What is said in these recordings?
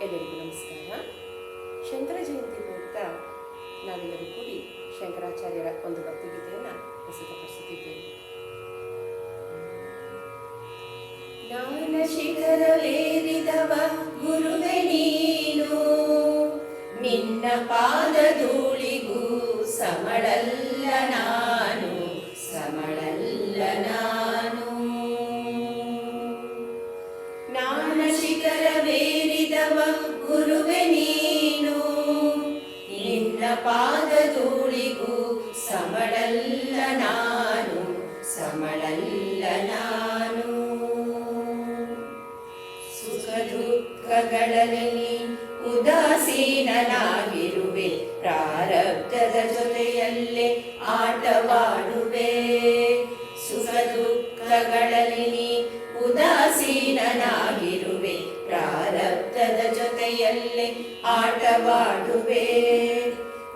ಎಲ್ಲರಿಗೂ ನಮಸ್ಕಾರ. ಶಂಕರ ಜಯಂತಿ ಮೂಲಕ ನಾವೆಲ್ಲರೂ ಕೂಡಿ ಶಂಕರಾಚಾರ್ಯರ ಒಂದು ಭಕ್ತಿಗೀತೆಯನ್ನು ಪ್ರಸ್ತುತಪಡಿಸುತ್ತಿದ್ದೇವೆ. ಜ್ಞಾನ ಶಿಖರವೇರಿದವ ಗುರುವೆ ನೀನು, ನಿನ್ನ ಪಾದಧೂಳಿಗೂ ಸಮಳಲ್ಲ ನಾನು, ಸಮಳಲ್ಲ ನಾನು. ಜ್ಞಾನ ಶಿಖರವೇರಿದವ ಗುರುವೆ ನೀನು, ನಿನ್ನ ಪಾದಧೂಳಿಗೂ ಸಮಳಲ್ಲ ನಾನು, ಸಮಳಲ್ಲ ನಾನು. ಸುಖ ದುಃಖಗಳಲ್ಲಿ ಉದಾಸೀನನಾಗಿರುವೆ, ಪ್ರಾರಬ್ಧದ ಜೊತೆಯಲ್ಲೇ ಆಟವಾಡುವೆ. ಸುಖ ದುಃಖಗಳಲ್ಲಿ ಉದಾಸೀನನಾಗಿರುವೆ, ಪ್ರಾರಬ್ಧದ ಜೊತೆಯಲ್ಲೇ ಆಟವಾಡುವೆ.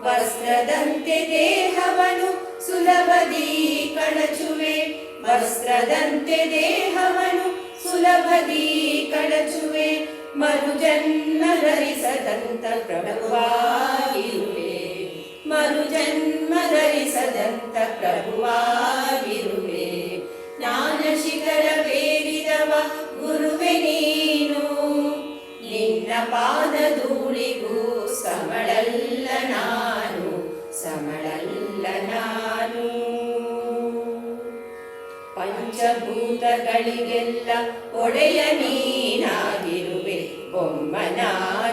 ವಸ್ತ್ರದಂತೆ ದೇಹವನ್ನು ಸುಲಭದಿ ಕಳಚುವೆ, ವಸ್ತ್ರದಂತೆ ದೇಹವನ್ನು ಸುಲಭದಿ ಕಳಚುವೆ. ಮರುಜನ್ಮ ಧರಿಸದಂತ ಪ್ರಭುವಾಗಿರುವೆ, ಮರುಜನ್ಮ ಧರಿಸದಂತ ಪ್ರಭುವಾಗಿರುವೆ. ಜ್ಞಾನ ಶಿಖರವೇರಿದವ ಗುರುವೆ ನೀನು, ನಿನ್ನ ಪಾದಧೂಳಿಗೂ ಸಮಳಲ್ಲ ನಾನು, ಸಮಳಲ್ಲ ನಾನು. ಪಂಚಭೂತಗಳಿಗೆಲ್ಲ ಒಡೆಯ ನೀನಾಗಿರುವೆ, ಬೊಮ್ಮನ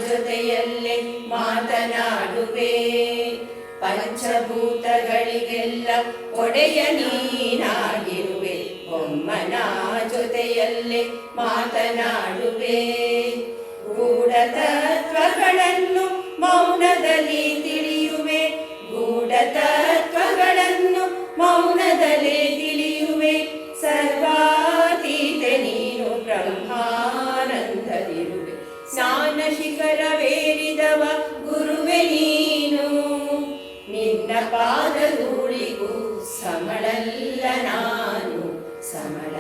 ಜೊತೆಯಲ್ಲೇ ಮಾತನಾಡುವೆ. ಪಂಚಭೂತಗಳಿಗೆಲ್ಲ ಒಡೆಯ ನೀನಾಗಿರುವೆ, ಬೊಮ್ಮನ ಜೊತೆಯಲ್ಲೇ ಮಾತನಾಡುವೆ. ಗೂಢತತ್ವಗಳನ್ನು ಮೌನದಲ್ಲಿ ತಿಳಿಯುವೆ, ಗೂಢತತ್ವಗಳನ್ನು ಮೌನದಲ್ಲಿ ತಿಳಿಯುವೆ. ಸರ್ವಾತೀತ ನೀನು ಬ್ರಹ್ಮಾನಂದದಿರುವೆ. ಜ್ಞಾನ ಶಿಖರವೇರಿದವ ಗುರುವೆ ನೀನು, ನಿನ್ನ ಪಾದಧೂಳಿಗೂ ಸಮಳಲ್ಲ ನಾನು, ಸಮಳ